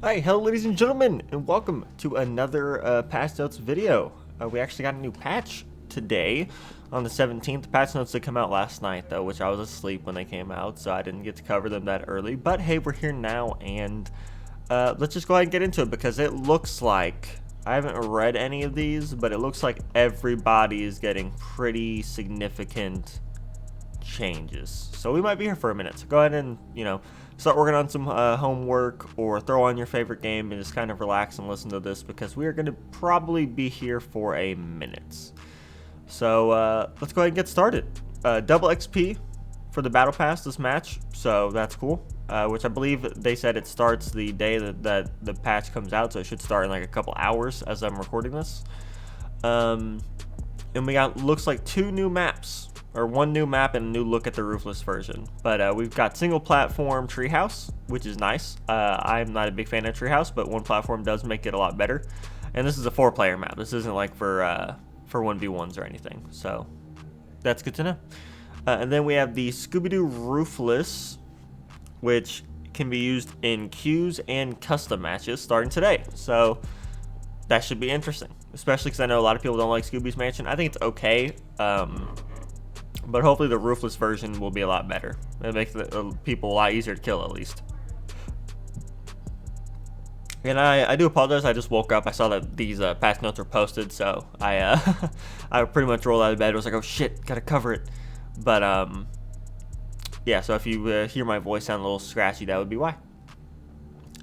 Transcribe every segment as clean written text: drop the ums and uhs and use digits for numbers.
Hi, hello ladies and gentlemen, and welcome to another patch notes video. We actually got a new patch today on the 17th. The patch notes did come out last night though, which I was asleep when they came out, so I didn't get to cover them that early. But hey, we're here now, and let's just go ahead and get into it because it looks like, I haven't read any of these, but it looks like everybody is getting pretty significant changes. So we might be here for a minute. So go ahead and, start working on some homework or throw on your favorite game and just kind of relax and listen to this because we are going to probably be here for a minute. So let's go ahead and get started. Double XP for the Battle Pass this match, so that's cool. Which I believe they said it starts the day that the patch comes out, so it should start in like a couple hours as I'm recording this. And we got, looks like, 2 new maps. Or 1 new map and a new look at the roofless version. But we've got single platform treehouse, which is nice. I'm not a big fan of treehouse, but 1 platform does make it a lot better. And this is a 4-player map. This isn't like for 1v1s or anything. So that's good to know. And then we have the Scooby-Doo roofless, which can be used in queues and custom matches starting today. So that should be interesting, especially because I know a lot of people don't like Scooby's Mansion. I think it's okay. But hopefully the roofless version will be a lot better. It makes the people a lot easier to kill, at least. And I do apologize. I just woke up. I saw that these patch notes were posted, so I I pretty much rolled out of bed. I was like, oh shit, gotta cover it. But yeah. So if you hear my voice sound a little scratchy, that would be why.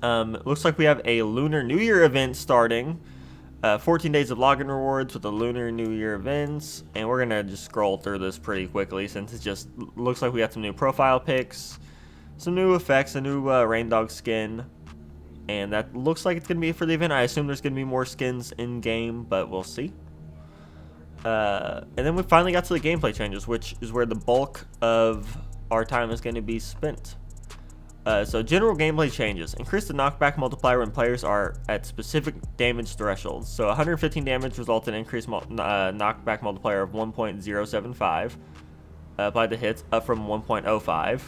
Looks like we have a Lunar New Year event starting. 14 days of login rewards with the Lunar New Year events, and we're gonna just scroll through this pretty quickly since it just looks like we got some new profile pics, some new effects, a new rain dog skin, and that looks like it's gonna be for the event. I assume there's gonna be more skins in game, but we'll see. And then we finally got to the gameplay changes, which is where the bulk of our time is going to be spent. So general gameplay changes. Increase the knockback multiplier when players are at specific damage thresholds. So 115 damage results in increased knockback multiplier of 1.075 applied to hits, up from 1.05.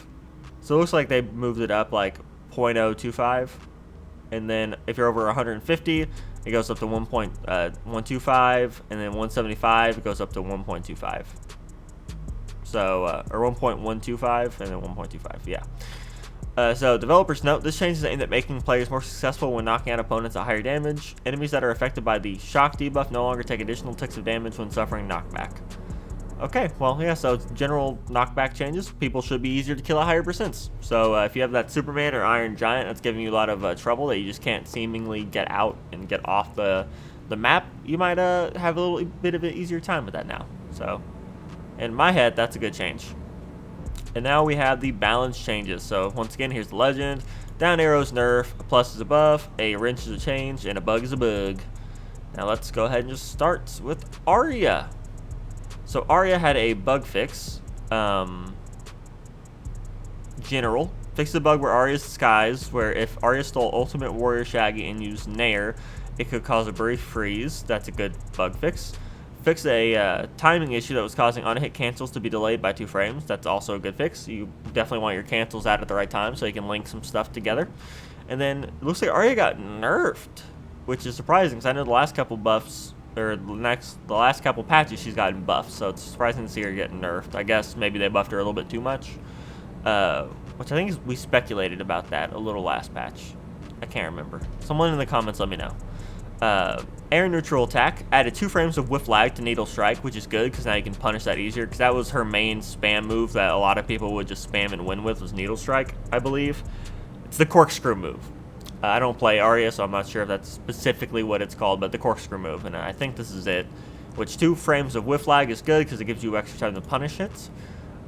So it looks like they moved it up like 0.025. And then if you're over 150, it goes up to 1.125, and then 175, it goes up to 1.25. So, or 1.125, and then 1.25, yeah. So developers note, this change is aimed at making players more successful when knocking out opponents at higher damage. Enemies that are affected by the shock debuff no longer take additional ticks of damage when suffering knockback. Okay, well, yeah, so general knockback changes. People should be easier to kill at higher percents. So if you have that Superman or Iron Giant that's giving you a lot of trouble that you just can't seemingly get out and get off the map, you might have a little bit of an easier time with that now. So in my head, that's a good change. And now we have the balance changes. So once again, here's the legend. Down arrow is nerf, a plus is a buff, a wrench is a change, and a bug is a bug. Now let's go ahead and just start with Arya. So Arya had a bug fix. General. Fix the bug where Arya's disguised, where if Arya stole Ultimate Warrior Shaggy and used Nair, it could cause a brief freeze. That's a good bug fix. Fix a timing issue that was causing unhit cancels to be delayed by 2 frames. That's also a good fix. You definitely want your cancels out at the right time so you can link some stuff together. And then it looks like Arya got nerfed, which is surprising because I know the last couple buffs, or the last couple patches she's gotten buffed, so it's surprising to see her get nerfed. I guess maybe they buffed her a little bit too much, which I think we speculated about that a little last patch. I can't remember. Someone in the comments let me know. Air neutral attack added 2 frames of whiff lag to needle strike, which is good because now you can punish that easier, because that was her main spam move that a lot of people would just spam and win with, was needle strike, I believe. It's the corkscrew move. I don't play Arya, so I'm not sure if that's specifically what it's called, but the corkscrew move, and I think this is it. Which 2 frames of whiff lag is good because it gives you extra time to punish it.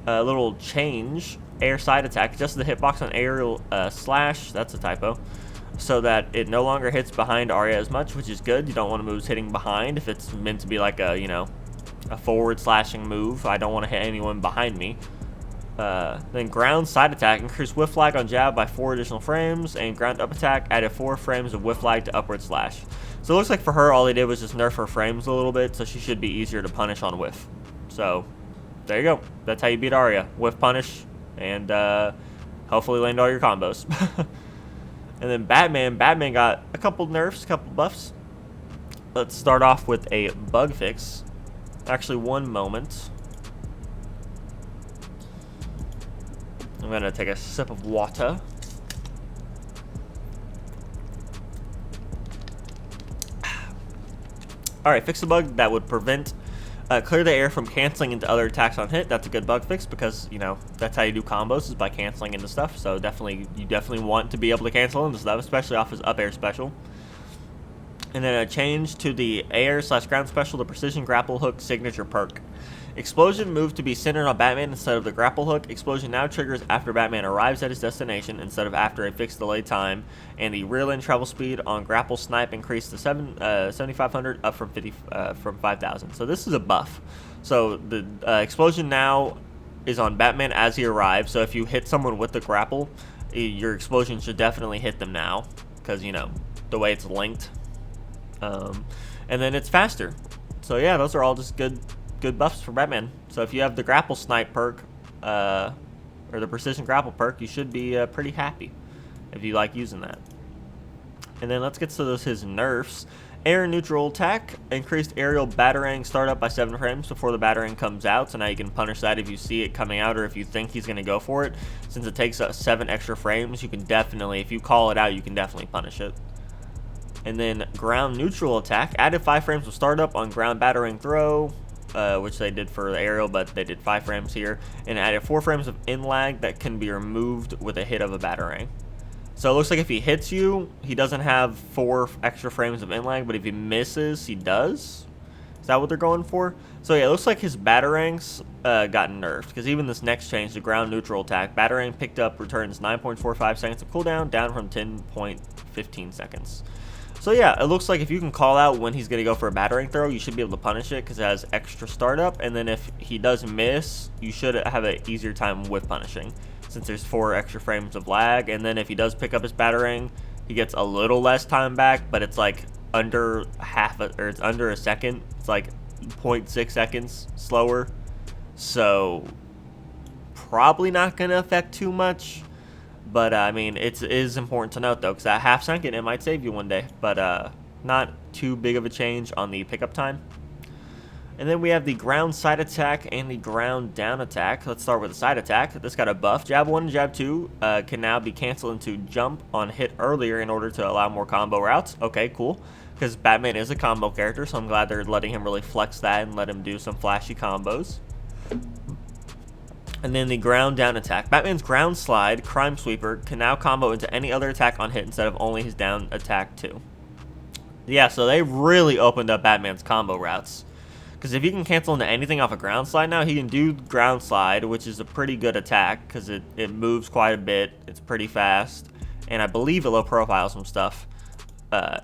A little change, air side attack, adjust the hitbox on aerial slash, that's a typo, so that it no longer hits behind Arya as much, which is good. You don't want moves hitting behind if it's meant to be like a, a forward slashing move. I don't want to hit anyone behind me. Then ground side attack, increase whiff lag on jab by 4 additional frames, and ground up attack added 4 frames of whiff lag to upward slash. So it looks like for her, all they did was just nerf her frames a little bit, so she should be easier to punish on whiff. So there you go. That's how you beat Arya. Whiff punish, and hopefully land all your combos. And then Batman got a couple nerfs, a couple buffs. Let's start off with a bug fix. Actually, one moment. I'm gonna take a sip of water. Alright, fix a bug that would prevent clear the air from canceling into other attacks on hit. That's a good bug fix because, you know, that's how you do combos, is by canceling into stuff. So you definitely want to be able to cancel into stuff, especially off his up air special. And then a change to the air/ground special, the precision grapple hook signature perk. Explosion moved to be centered on Batman instead of the grapple hook. Explosion now triggers after Batman arrives at his destination instead of after a fixed delay time. And the rear end travel speed on grapple snipe increased to 7,500 up from 5,000. So this is a buff. So the explosion now is on Batman as he arrives. So if you hit someone with the grapple, your explosion should definitely hit them now because, you know, the way it's linked. And then it's faster. So yeah, those are all just good buffs for Batman. So if you have the grapple snipe perk, or the precision grapple perk, you should be pretty happy if you like using that. And then let's get to his nerfs. Air neutral attack, increased aerial batarang startup by 7 frames before the batarang comes out. So now you can punish that if you see it coming out or if you think he's going to go for it. Since it takes 7 extra frames, you can definitely, if you call it out, you can definitely punish it. And then ground neutral attack, added 5 frames of startup on ground battering throw, which they did for the aerial, but they did 5 frames here, and added 4 frames of in lag that can be removed with a hit of a batarang. So it looks like if he hits you, he doesn't have 4 extra frames of in lag, but if he misses, he does. Is that what they're going for? So yeah, it looks like his batarangs got nerfed, because even this next change, the ground neutral attack, batarang picked up returns 9.45 seconds of cooldown, down from 10.15 seconds. So yeah, it looks like if you can call out when he's going to go for a batarang throw, you should be able to punish it because it has extra startup. And then if he does miss, you should have an easier time with punishing since there's 4 extra frames of lag. And then if he does pick up his batarang, he gets a little less time back, but it's like under it's under a second. It's like 0.6 seconds slower. So probably not going to affect too much. But, I mean, it is important to note, though, because that half second, it might save you one day. But not too big of a change on the pickup time. And then we have the ground side attack and the ground down attack. Let's start with the side attack. This got a buff. Jab 1 and Jab 2 can now be canceled into jump on hit earlier in order to allow more combo routes. Okay, cool. Because Batman is a combo character, so I'm glad they're letting him really flex that and let him do some flashy combos. And then the ground down attack. Batman's ground slide, crime sweeper, can now combo into any other attack on hit instead of only his down attack too. Yeah, so they really opened up Batman's combo routes. Because if he can cancel into anything off a ground slide now, he can do ground slide, which is a pretty good attack because it moves quite a bit. It's pretty fast. And I believe it low profiles some stuff.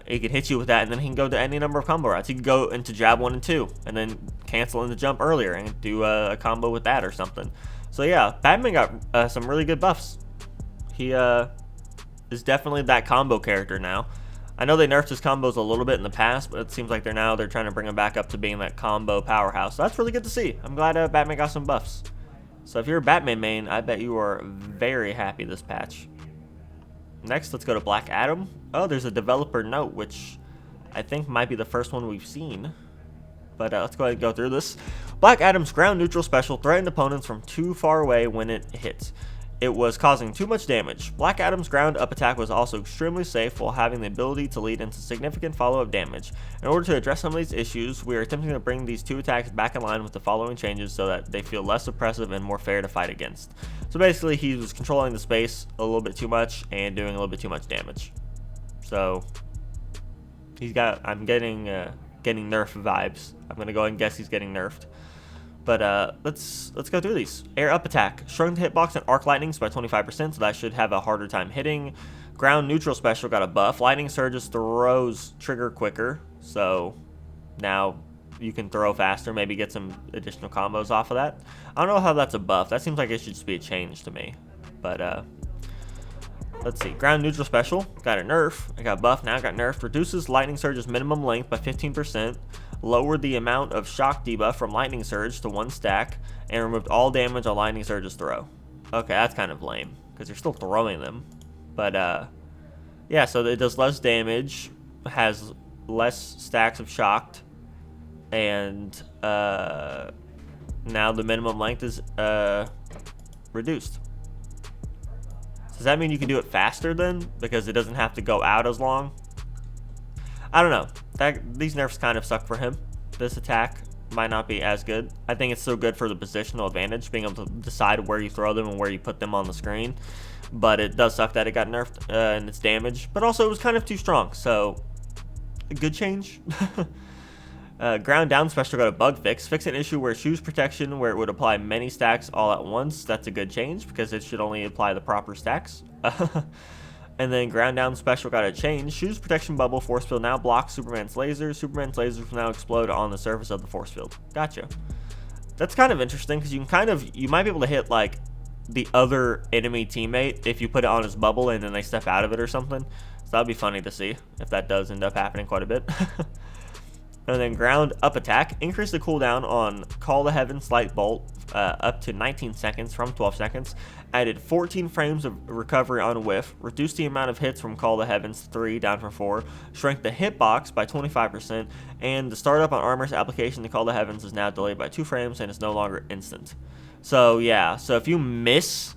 It can hit you with that, and then he can go to any number of combo routes. He can go into jab 1 and 2, and then cancel into jump earlier and do a combo with that or something. So yeah, Batman got some really good buffs. He is definitely that combo character now. I know they nerfed his combos a little bit in the past, but it seems like they're trying to bring him back up to being that combo powerhouse. So that's really good to see. I'm glad Batman got some buffs. So if you're a Batman main, I bet you are very happy this patch. Next, let's go to Black Adam. Oh, there's a developer note, which I think might be the first one we've seen. But let's go ahead and go through this. Black Adam's ground neutral special threatened opponents from too far away when it hit. It was causing too much damage. Black Adam's ground up attack was also extremely safe while having the ability to lead into significant follow-up damage. In order to address some of these issues, we are attempting to bring these 2 attacks back in line with the following changes so that they feel less oppressive and more fair to fight against. So basically, he was controlling the space a little bit too much and doing a little bit too much damage. So I'm getting nerf vibes. I'm gonna go ahead and guess he's getting nerfed. But let's go through these. Air up attack. Shrunk the hitbox and arc lightnings by 25%, so that should have a harder time hitting. Ground neutral special got a buff. Lightning surges throws trigger quicker, so now you can throw faster, maybe get some additional combos off of that. I don't know how that's a buff. That seems like it should just be a change to me. But let's see. Ground neutral special got a nerf. It got buff, now it got nerfed. Reduces lightning surge's minimum length by 15%. Lowered the amount of shock debuff from lightning surge to 1 stack, and removed all damage on lightning surge's throw. Okay, that's kind of lame because you're still throwing them. But Yeah, so it does less damage, has less stacks of shocked, and now the minimum length is reduced. Does that mean you can do it faster then? Because it doesn't have to go out as long? I don't know. These nerfs kind of suck for him. This attack might not be as good. I think it's still good for the positional advantage, being able to decide where you throw them and where you put them on the screen. But it does suck that it got nerfed in its damage. But also it was kind of too strong, so a good change. Ground down special got a bug fix. Fix an issue where shoes protection, where it would apply many stacks all at once. That's a good change because it should only apply the proper stacks. And then ground down special got a change. Shoes protection bubble force field now blocks Superman's lasers. Superman's lasers will now explode on the surface of the force field. Gotcha. That's kind of interesting because you might be able to hit like the other enemy teammate if you put it on his bubble and then they step out of it or something. So that'd be funny to see if that does end up happening quite a bit. And then ground up attack. Increase the cooldown on Call the Heavens Light Bolt up to 19 seconds from 12 seconds. Added 14 frames of recovery on whiff. Reduced the amount of hits from Call the Heavens 3 down from 4. Shrank the hitbox by 25%. And the startup on Armor's application to Call the Heavens is now delayed by 2 frames and is no longer instant. So yeah, so if you miss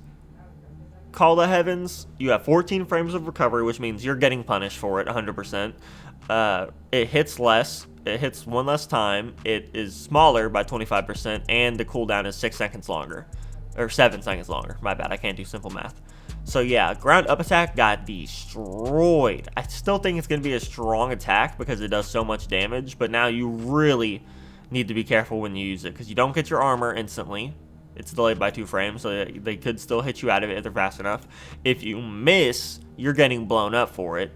Call the Heavens, you have 14 frames of recovery, which means you're getting punished for it 100%. It hits less. It hits 1 less time. It is smaller by 25%, and the cooldown is 6 seconds longer. Or 7 seconds longer. My bad, I can't do simple math. So yeah, ground up attack got destroyed. I still think it's going to be a strong attack because it does so much damage, but now you really need to be careful when you use it because you don't get your armor instantly. It's delayed by 2 frames, so they could still hit you out of it if they're fast enough. If you miss, you're getting blown up for it.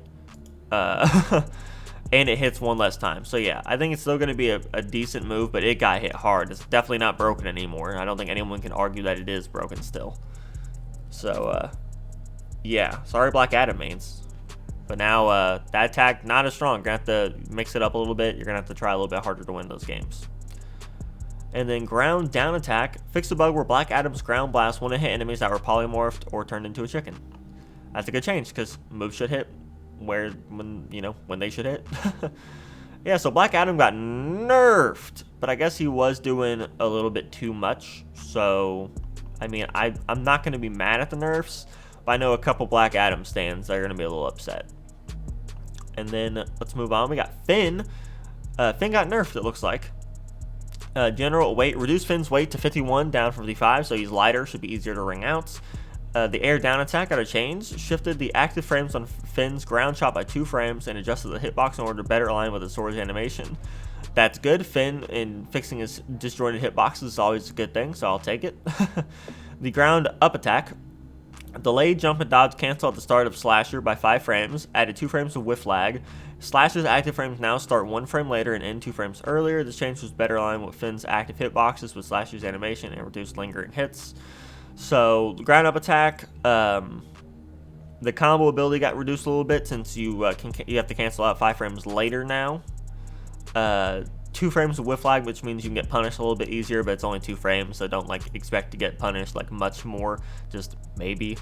And it hits 1 less time. So yeah, I think it's still going to be a decent move, but it got hit hard. It's definitely not broken anymore. I don't think anyone can argue that it is broken still. So, yeah. Sorry, Black Adam mains. But now, that attack, not as strong. You're going to have to mix it up a little bit. You're going to have to try a little bit harder to win those games. And then ground down attack. Fix the bug where Black Adam's ground blast wouldn't hit enemies that were polymorphed or turned into a chicken. That's a good change, because moves should hit when they should hit. Yeah, so Black Adam got nerfed, but I guess he was doing a little bit too much. So, I mean, I'm not going to be mad at the nerfs, but I know a couple Black Adam stands that are going to be a little upset. And then let's move on. We got Finn. Finn got nerfed, it looks like. General weight. Reduce Finn's weight to 51, down from 55, so he's lighter, should be easier to ring out. The air down attack got a change. Shifted the active frames on Finn's ground shot by 2 frames and adjusted the hitbox in order to better align with his sword's animation. That's good. Finn in fixing his disjointed hitboxes is always a good thing, so I'll take it. The ground up attack. Delayed jump and dodge cancel at the start of Slasher by 5 frames. Added 2 frames of whiff lag. Slasher's active frames now start 1 frame later and end 2 frames earlier. This change was better aligned with Finn's active hitboxes with Slasher's animation and reduced lingering hits. So, the ground up attack, the combo ability got reduced a little bit since you have to cancel out 5 frames later now. 2 frames of whiff lag, which means you can get punished a little bit easier, but it's only 2 frames, so don't expect to get punished much more, just maybe.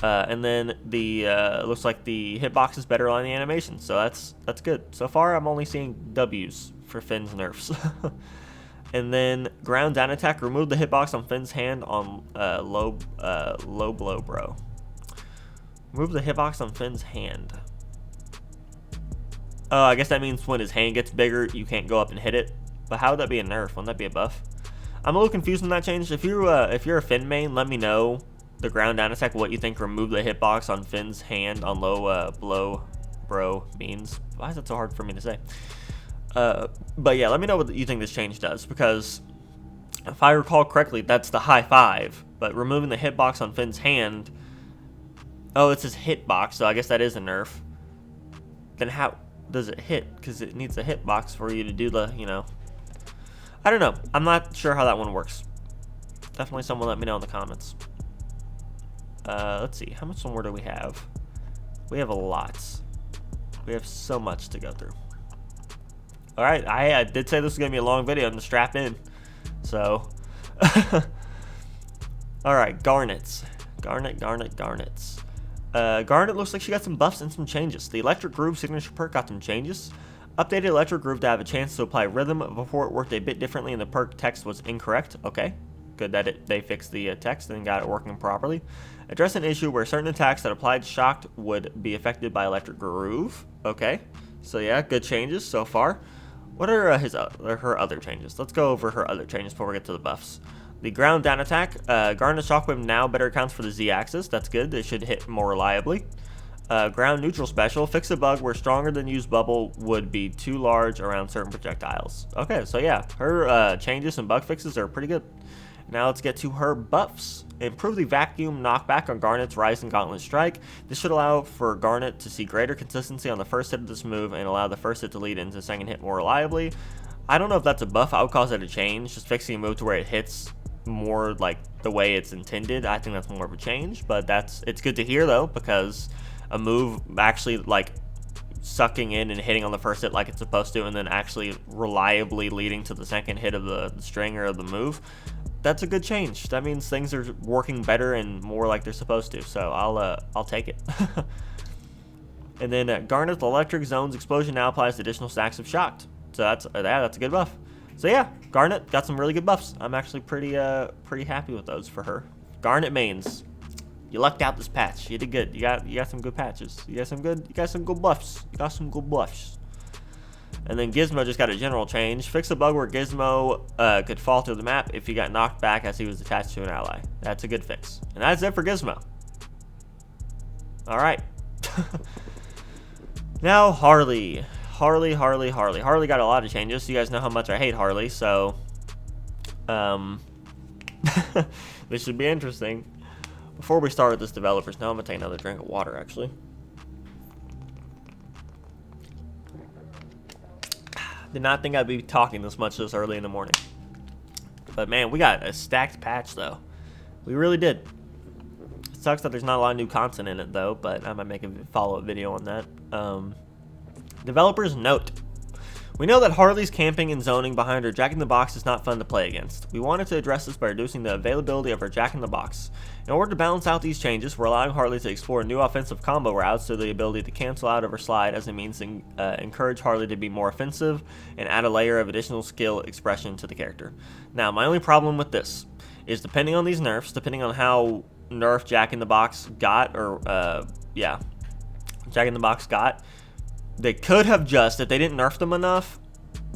And then the looks like the hitbox is better on the animation, so that's good. So far, I'm only seeing W's for Finn's nerfs. And then ground down attack. Remove the hitbox on Finn's hand on low blow, bro. Remove the hitbox on Finn's hand. I guess that means when his hand gets bigger, you can't go up and hit it. But how would that be a nerf? Wouldn't that be a buff? I'm a little confused on that change. If you're a Finn main, let me know the ground down attack. What you think remove the hitbox on Finn's hand on low blow, bro means. Why is that so hard for me to say? But yeah, let me know what you think this change does, because if I recall correctly, that's the high 5, but removing the hitbox on Finn's hand, oh, it says hitbox, so I guess that is a nerf. Then how does it hit? Because it needs a hitbox for you to do the, I don't know. I'm not sure how that one works. Definitely someone let me know in the comments. Let's see, how much more do we have? We have a lot. We have so much to go through. Alright, I did say this was going to be a long video. I'm going to strap in. So, alright, garnets. Garnets. Garnet looks like she got some buffs and some changes. The Electric Groove signature perk got some changes. Updated Electric Groove to have a chance to apply rhythm. Before it worked a bit differently and the perk text was incorrect. Okay, good that they fixed the text and got it working properly. Address an issue where certain attacks that applied shocked would be affected by Electric Groove. Okay, so yeah, good changes so far. What are her other changes? Let's go over her other changes before we get to the buffs. The ground down attack, Garnet Shockwave now better accounts for the Z-axis. That's good. They should hit more reliably. Ground neutral special, fix a bug where stronger than used bubble would be too large around certain projectiles. Okay, so yeah, her changes and bug fixes are pretty good. Now let's get to her buffs. Improve the vacuum knockback on Garnet's Rising Gauntlet Strike. This should allow for Garnet to see greater consistency on the first hit of this move and allow the first hit to lead into the second hit more reliably. I don't know if that's a buff. I would call that a change. Just fixing a move to where it hits more like the way it's intended. I think that's more of a change, but it's good to hear though, because a move actually like sucking in and hitting on the first hit like it's supposed to, and then actually reliably leading to the second hit of the string or of the move, that's a good change. That means things are working better and more like they're supposed to, so I'll take it. And then Garnet's Electric Zone's explosion now applies additional stacks of shocked, so that's a good buff. So yeah, Garnet got some really good buffs. I'm actually pretty happy with those for her. Garnet mains, you lucked out this patch. You did good. You got some good patches. You got some good buffs. You got some good buffs. And then Gizmo just got a general change. Fix a bug where Gizmo could fall through the map if he got knocked back as he was attached to an ally. That's a good fix. And that's it for Gizmo. All right. Now Harley. Harley got a lot of changes. You guys know how much I hate Harley, so this should be interesting. Before we start with this developers, now I'm gonna take another drink of water actually. Did not think I'd be talking this much this early in the morning. But man, we got a stacked patch though. We really did. It sucks that there's not a lot of new content in it though, but I might make a follow-up video on that. Developers note. We know that Harley's camping and zoning behind her Jack-in-the-Box is not fun to play against. We wanted to address this by reducing the availability of her Jack-in-the-Box. In order to balance out these changes, we're allowing Harley to explore new offensive combo routes through the ability to cancel out of her slide as a means to encourage Harley to be more offensive and add a layer of additional skill expression to the character. Now, my only problem with this is depending on these nerfs, depending on how nerfed Jack-in-the-Box got, Jack-in-the-Box got, they could have just, if they didn't nerf them enough,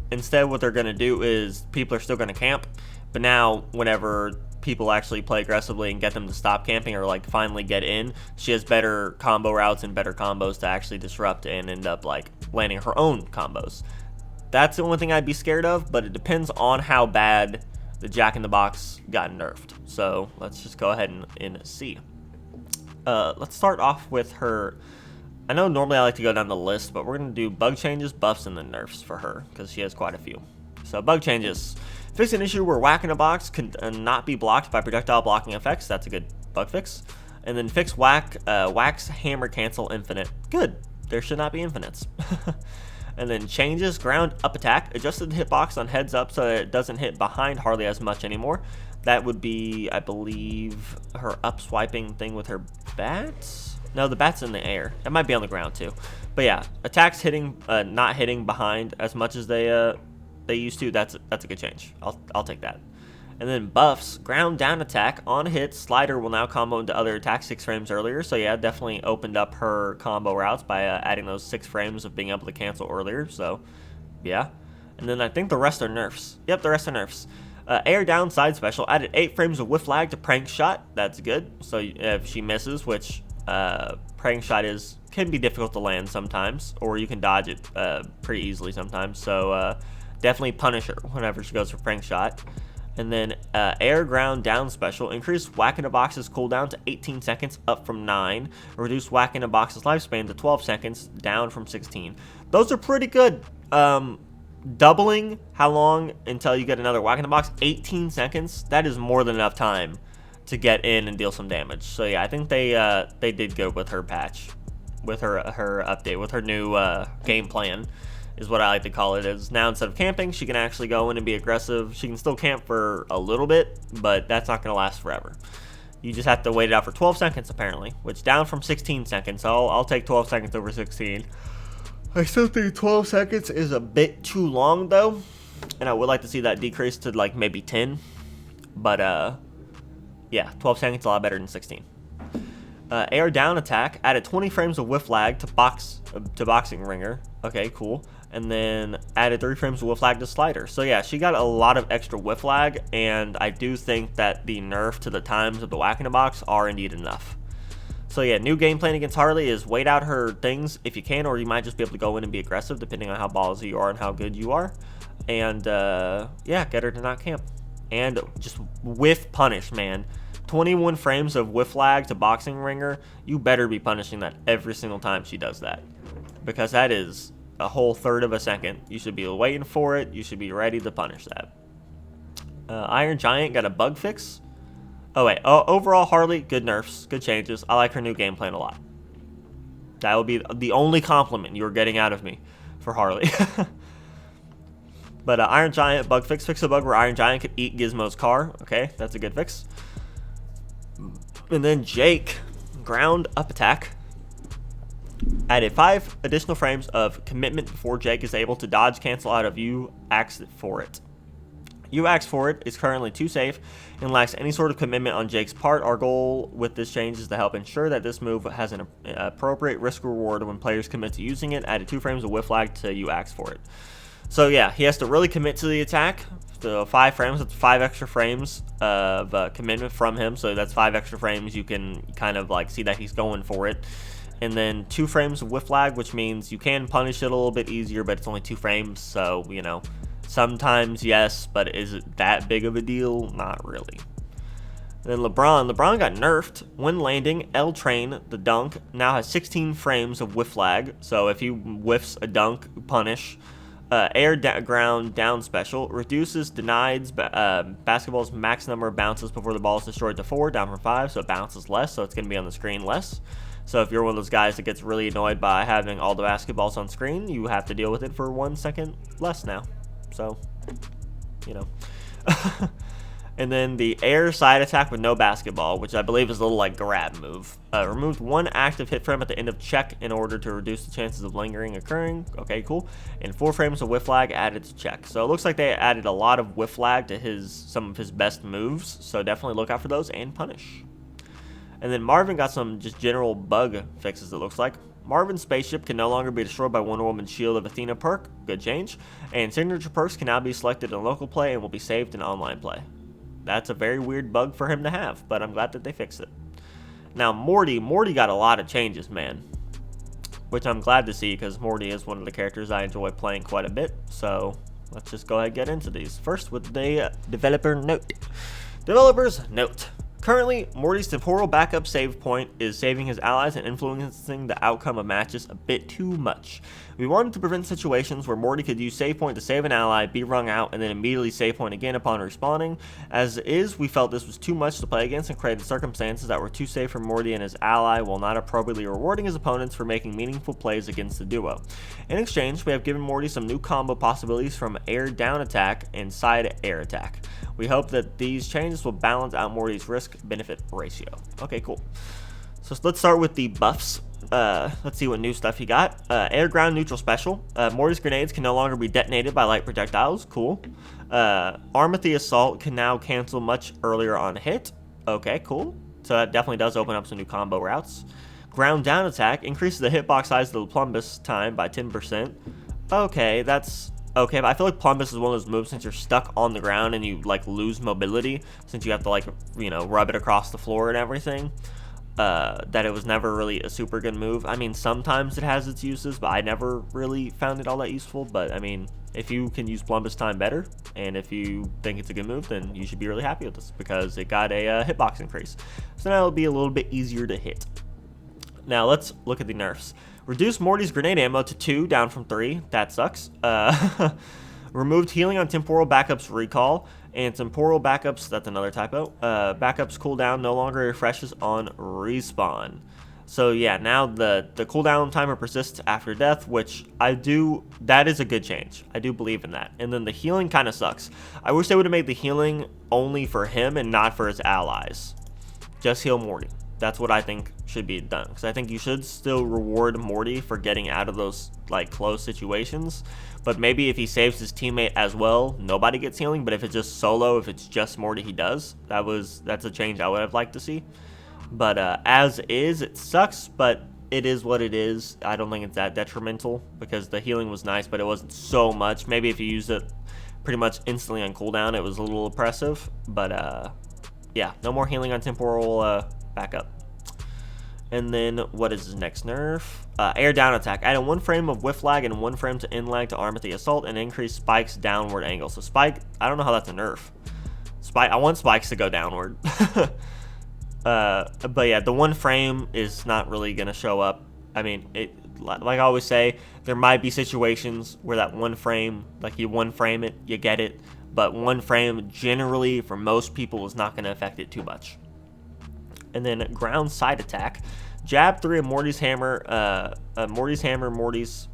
instead what they're going to do is people are still going to camp. But now, whenever people actually play aggressively and get them to stop camping or like finally get in, she has better combo routes and better combos to actually disrupt and end up like landing her own combos. That's the only thing I'd be scared of, but it depends on how bad the Jack-in-the-Box got nerfed. So let's just go ahead and see. Let's start off with her. I know normally I like to go down the list, but we're going to do bug changes, buffs, and then nerfs for her, because she has quite a few. So bug changes. Fix an issue where Whack-in-a-Box can not be blocked by projectile blocking effects. That's a good bug fix. And then fix Whack's Hammer Cancel Infinite. Good. There should not be infinites. And then changes ground up attack. Adjusted the hitbox on heads up so that it doesn't hit behind Harley as much anymore. That would be, I believe, her up swiping thing with her bats. No, the bat's in the air. It might be on the ground too. But yeah, attacks hitting, not hitting behind as much as they used to. That's a good change. I'll take that. And then buffs, ground down attack on hits. Slider will now combo into other attacks 6 frames earlier. So yeah, definitely opened up her combo routes by adding those 6 frames of being able to cancel earlier. So yeah. And then I think the rest are nerfs. Yep, the rest are nerfs. Air down side special added 8 frames of whiff lag to prank shot. That's good. So if she misses, which prank shot can be difficult to land sometimes, or you can dodge it pretty easily sometimes. So definitely punish her whenever she goes for prank shot. And then air ground down special increase Whack-in-a-Box's cooldown to 18 seconds, up from 9. Reduce Whack-in-a-Box's lifespan to 12 seconds, down from 16. Those are pretty good. Doubling how long until you get another Whack-in-a-Box, 18 seconds. That is more than enough time to get in and deal some damage. So yeah, I think they did good with her patch, with her update, with her new game plan, is what I like to call it. Is now instead of camping, she can actually go in and be aggressive. She can still camp for a little bit, but that's not going to last forever. You just have to wait it out for 12 seconds apparently, which down from 16 seconds. So I'll take 12 seconds over 16. I still think 12 seconds is a bit too long though, and I would like to see that decrease to like maybe 10. But yeah, 12 seconds is a lot better than 16. Air down attack added 20 frames of whiff lag to boxing ringer. Okay, cool. And then added 3 frames of whiff lag to slider. So yeah, she got a lot of extra whiff lag, and I do think that the nerf to the times of the whack in the box are indeed enough. So yeah, new game plan against Harley is wait out her things if you can, or you might just be able to go in and be aggressive depending on how ballsy you are and how good you are. And yeah, get her to not camp. And just whiff punish, man. 21 frames of whiff lag to boxing ringer. You better be punishing that every single time she does that, because that is a whole third of a second. You should be waiting for it. You should be ready to punish that. Iron Giant got a bug fix. Oh wait, overall Harley, good nerfs, good changes. I like her new game plan a lot. That would be the only compliment you're getting out of me for Harley. But Iron Giant bug fix a bug where Iron Giant could eat Gizmo's car. Okay, that's a good fix. And then Jake, ground up attack, added 5 additional frames of commitment before Jake is able to dodge cancel out of you axe for it. You axe for it is currently too safe and lacks any sort of commitment on Jake's part. Our goal with this change is to help ensure that this move has an appropriate risk reward when players commit to using it. Added 2 frames of whiff lag to you axe for it. So yeah, he has to really commit to the attack. So 5 frames, that's 5 extra frames of commitment from him. So that's 5 extra frames. You can kind of like see that he's going for it. And then 2 frames of whiff lag, which means you can punish it a little bit easier, but it's only 2 frames. So, you know, sometimes yes, but is it that big of a deal? Not really. Then LeBron got nerfed. When landing, L train, the dunk, now has 16 frames of whiff lag. So if he whiffs a dunk, punish. Ground down special reduces denied basketball's max number of bounces before the ball is destroyed to 4, down from 5, so it bounces less, so it's going to be on the screen less. So if you're one of those guys that gets really annoyed by having all the basketballs on screen, you have to deal with it for 1 second less now. So, you know. And then the air side attack with no basketball, which I believe is a little like grab move. Removed 1 active hit frame at the end of check in order to reduce the chances of lingering occurring. Okay, cool. And 4 frames of whiff lag added to check. So it looks like they added a lot of whiff lag to some of his best moves. So definitely look out for those and punish. And then Marvin got some just general bug fixes, it looks like. Marvin's spaceship can no longer be destroyed by Wonder Woman's Shield of Athena perk. Good change. And signature perks can now be selected in local play and will be saved in online play. That's a very weird bug for him to have, but I'm glad that they fixed it. Now, Morty got a lot of changes, man, which I'm glad to see because Morty is one of the characters I enjoy playing quite a bit. So let's just go ahead and get into these. First with the developer note. Developer's note. Currently, Morty's temporal backup save point is saving his allies and influencing the outcome of matches a bit too much. We wanted to prevent situations where Morty could use save point to save an ally, be wrung out, and then immediately save point again upon respawning. As is, we felt this was too much to play against and created circumstances that were too safe for Morty and his ally while not appropriately rewarding his opponents for making meaningful plays against the duo. In exchange, we have given Morty some new combo possibilities from air down attack and side air attack. We hope that these changes will balance out Morty's risk-benefit ratio. Okay, cool. So let's start with the buffs. Let's see what new stuff he got. Air ground neutral special. Morty's grenades can no longer be detonated by light projectiles. Cool. Arm at the assault can now cancel much earlier on hit. Okay, cool. So that definitely does open up some new combo routes. Ground down attack increases the hitbox size of the plumbus time by 10%. Okay, that's okay, but I feel like plumbus is one of those moves since you're stuck on the ground and you like lose mobility since you have to like, you know, rub it across the floor and everything. That it was never really a super good move. I mean, sometimes it has its uses, but I never really found it all that useful. But I mean, if you can use plumbus time better, and if you think it's a good move, then you should be really happy with this because it got a hitbox increase. So now it'll be a little bit easier to hit. Now let's look at the nerfs. Reduce Morty's grenade ammo to 2, down from 3. That sucks. Removed healing on temporal backups recall. And temporal backups, that's another typo. Backups cooldown no longer refreshes on respawn. So yeah, now the cooldown timer persists after death, which that is a good change. I do believe in that. And then the healing kind of sucks. I wish they would have made the healing only for him and not for his allies. just heal Morty. That's what I think should be done, because I think you should still reward Morty for getting out of those like close situations. But maybe if he saves his teammate as well, nobody gets healing. But if it's just solo, if it's just Morty, he does. That's a change I would have liked to see. But as is, it sucks, but it is what it is. I don't think it's that detrimental, because the healing was nice, but it wasn't so much. Maybe if you used it pretty much instantly on cooldown, it was a little oppressive. But yeah, no more healing on temporal backup. And then what is his next nerf? Air down attack. Added 1 frame of whiff lag and 1 frame to in lag to arm at the assault, and increase Spike's downward angle. So Spike, I don't know how that's a nerf. I want Spikes to go downward. But yeah, the 1 frame is not really gonna show up. I mean, like I always say, there might be situations where that 1 frame, like you 1 frame it, you get it. But 1 frame generally for most people is not gonna affect it too much. And then ground side attack, jab 3 of Morty's hammer, Morty's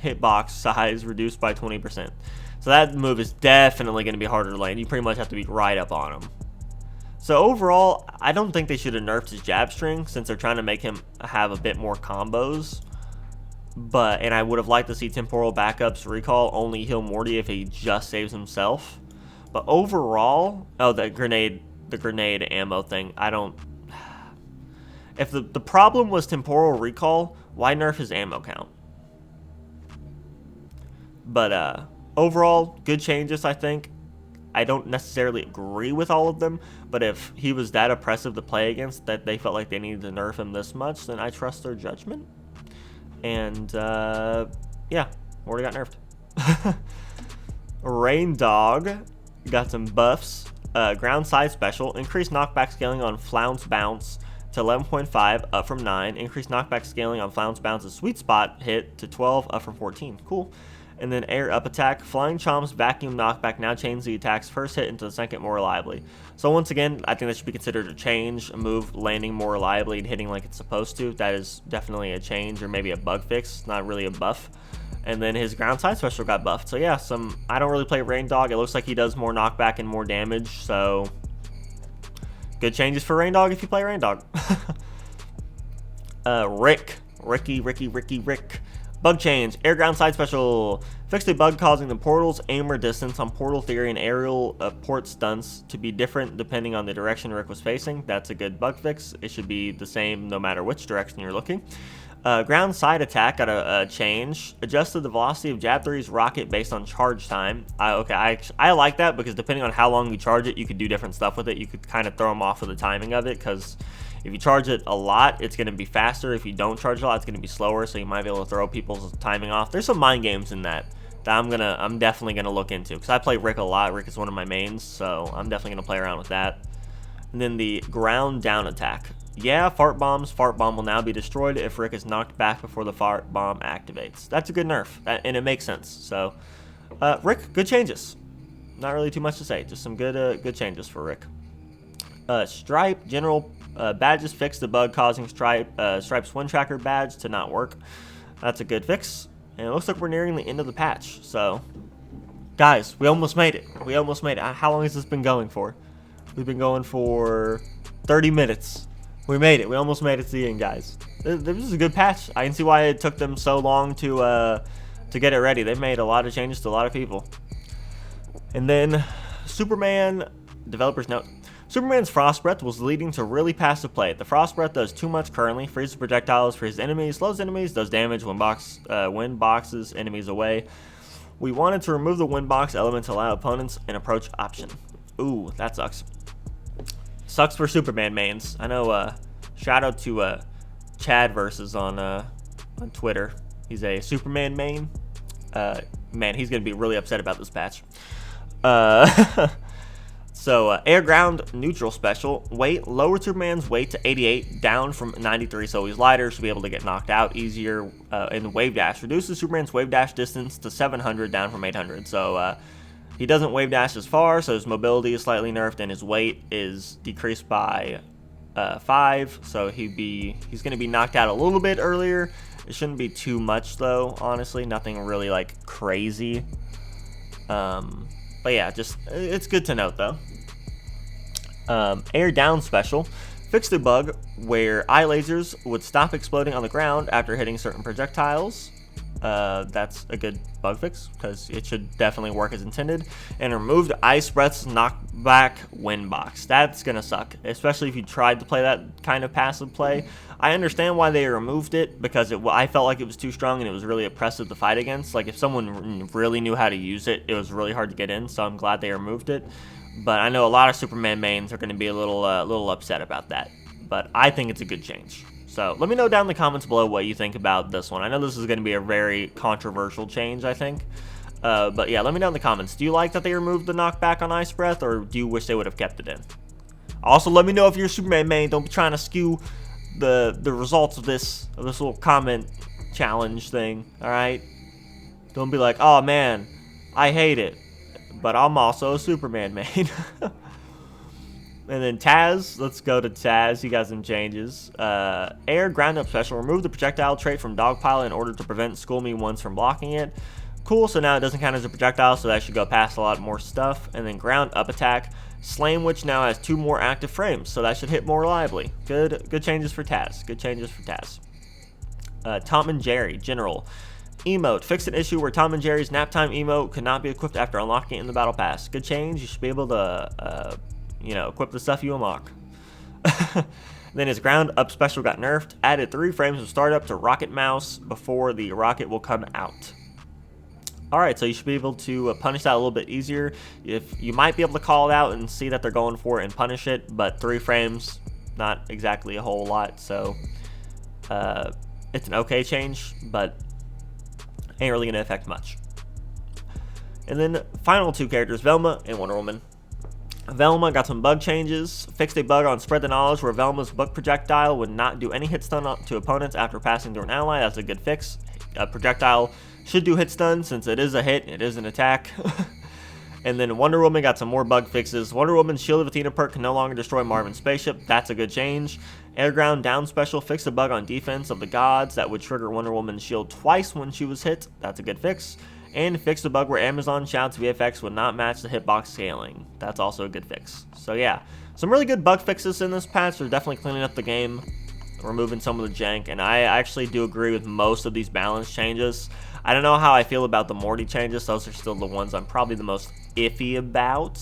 hitbox size reduced by 20%. So that move is definitely going to be harder to land. You pretty much have to be right up on him. So overall, I don't think they should have nerfed his jab string, since they're trying to make him have a bit more combos. And I would have liked to see temporal backups recall only heal Morty if he just saves himself. But overall, the grenade ammo thing, I don't. If the problem was temporal recall, why nerf his ammo count? But overall, good changes, I think. I don't necessarily agree with all of them, but if he was that oppressive to play against that they felt like they needed to nerf him this much, then I trust their judgment. And yeah, Morty got nerfed. Rain Dog got some buffs. Ground side special, increased knockback scaling on Flounce Bounce to 11.5, up from 9. Increased knockback scaling on Flounce Bounce's sweet spot hit to 12, up from 14. Cool. And then air up attack, Flying Chomp's vacuum knockback now chains the attack's first hit into the second more reliably. So once again, I think that should be considered a change, a move landing more reliably and hitting like it's supposed to. That is definitely a change, or maybe a bug fix, not really a buff. And then his ground side special got buffed. So yeah, I don't really play Rain Dog. It looks like he does more knockback and more damage. So good changes for Rain Dog if you play Rain Dog. Rick. Bug change. Air ground side special. Fixed a bug causing the portal's aim or distance on Portal Theory and aerial port stunts to be different depending on the direction Rick was facing. That's a good bug fix. It should be the same no matter which direction you're looking. Ground side attack got a change. Adjusted the velocity of Jab 3's rocket based on charge time. I like that, because depending on how long you charge it, you could do different stuff with it. You could kind of throw them off with the timing of it, because if you charge it a lot, it's going to be faster. If you don't charge it a lot, it's going to be slower, so you might be able to throw people's timing off. There's some mind games in that I'm definitely going to look into, because I play Rick a lot. Rick is one of my mains, so I'm definitely going to play around with that. And then the ground down attack. Yeah, fart bomb will now be destroyed if Rick is knocked back before the fart bomb activates. That's a good nerf, and it makes sense. So, Rick, good changes. Not really too much to say, just some good changes for Rick. Stripe general badges fixed the bug causing Stripe's Wind Tracker badge to not work. That's a good fix, and it looks like we're nearing the end of the patch. So, guys, we almost made it. How long has this been going for? We've been going for 30 minutes. We made it. We almost made it to the end, guys. This is a good patch. I can see why it took them so long to get it ready. They made a lot of changes to a lot of people. And then Superman, developer's note. Superman's Frost Breath was leading to really passive play. The Frost Breath does too much currently, freezes projectiles, freezes enemies, slows enemies, does damage when wind boxes enemies away. We wanted to remove the wind box element to allow opponents an approach option. Ooh, that sucks. Sucks for Superman mains. I know, shout out to Chadversus on Twitter. He's a Superman main. Man, he's going to be really upset about this patch. So, air ground neutral special. Weight, lower Superman's weight to 88, down from 93, so he's lighter, should be able to get knocked out easier. And wave dash. Reduces Superman's wave dash distance to 700, down from 800. So, he doesn't wave dash as far, so his mobility is slightly nerfed, and his weight is decreased by 5, so he's going to be knocked out a little bit earlier. It shouldn't be too much, though, honestly. Nothing really, like, crazy. But yeah, it's good to note, though. Air Down Special fixed a bug where eye lasers would stop exploding on the ground after hitting certain projectiles. That's a good bug fix because it should definitely work as intended. And removed Ice Breath's knockback wind box. That's gonna suck, especially if you tried to play that kind of passive play. I understand why they removed it because I felt like it was too strong and it was really oppressive to fight against. Like if someone really knew how to use it, it was really hard to get in. So I'm glad they removed it. But I know a lot of Superman mains are going to be a little upset about that. But I think it's a good change. So let me know down in the comments below what you think about this one. I know this is going to be a very controversial change, I think. But yeah, let me know in the comments. Do you like that they removed the knockback on Ice Breath, or do you wish they would have kept it in? Also, let me know if you're a Superman main. Don't be trying to skew the results of this little comment challenge thing. All right? Don't be like, oh man, I hate it, but I'm also a Superman main. And then Taz, let's go to Taz. He got some changes. Air Ground Up Special. Remove the projectile trait from Dogpile in order to prevent School Me Once from blocking it. Cool, so now it doesn't count as a projectile, so that should go past a lot more stuff. And then Ground Up Attack. Slame Witch now has 2 more active frames, so that should hit more reliably. Good changes for Taz. Good changes for Taz. Tom and Jerry, General. Emote. Fixed an issue where Tom and Jerry's Naptime emote could not be equipped after unlocking it in the Battle Pass. Good change. You should be able to, equip the stuff you unlock. Then his Ground Up Special got nerfed. Added 3 frames of startup to Rocket Mouse before the rocket will come out. Alright, so you should be able to punish that a little bit easier. If you might be able to call it out and see that they're going for it and punish it, but 3 frames, not exactly a whole lot, so it's an okay change, but ain't really going to affect much. And then final 2 characters, Velma and Wonder Woman. Velma got some bug changes. Fixed a bug on Spread the Knowledge where Velma's book projectile would not do any hit stun to opponents after passing through an ally. That's a good fix. A projectile should do hit stun since it is a hit, it is an attack. And then Wonder Woman got some more bug fixes. Wonder Woman's Shield of Athena perk can no longer destroy Marvin's spaceship. That's a good change. Air Ground Down Special fixed a bug on Defense of the Gods that would trigger Wonder Woman's shield twice when she was hit. That's a good fix. And fixed a bug where Amazon Shout's VFX would not match the hitbox scaling. That's also a good fix. So yeah, some really good bug fixes in this patch. They're definitely cleaning up the game, removing some of the jank, and I actually do agree with most of these balance changes. I don't know how I feel about the Morty changes. Those are still the ones I'm probably the most iffy about,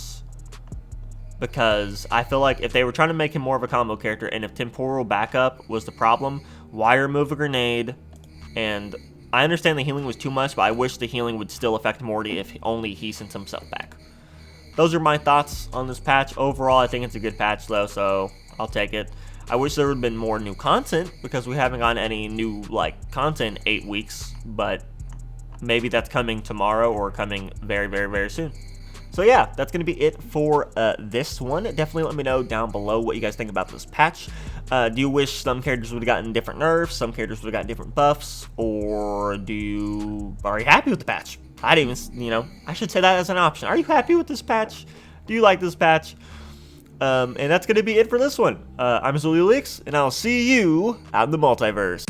because I feel like if they were trying to make him more of a combo character, and if temporal backup was the problem, why remove a grenade? And I understand the healing was too much, but I wish the healing would still affect Morty if only he sends himself back. Those are my thoughts on this patch. Overall, I think it's a good patch though, so I'll take it. I wish there would have been more new content, because we haven't gotten any new content in 8 weeks, but maybe that's coming tomorrow or coming very, very, very soon. So yeah, that's going to be it for this one. Definitely let me know down below what you guys think about this patch. Do you wish some characters would have gotten different nerfs, some characters would have gotten different buffs, or are you happy with the patch? I didn't even, I should say that as an option. Are you happy with this patch? Do you like this patch? And that's going to be it for this one. I'm Zully Leaks, and I'll see you out in the multiverse.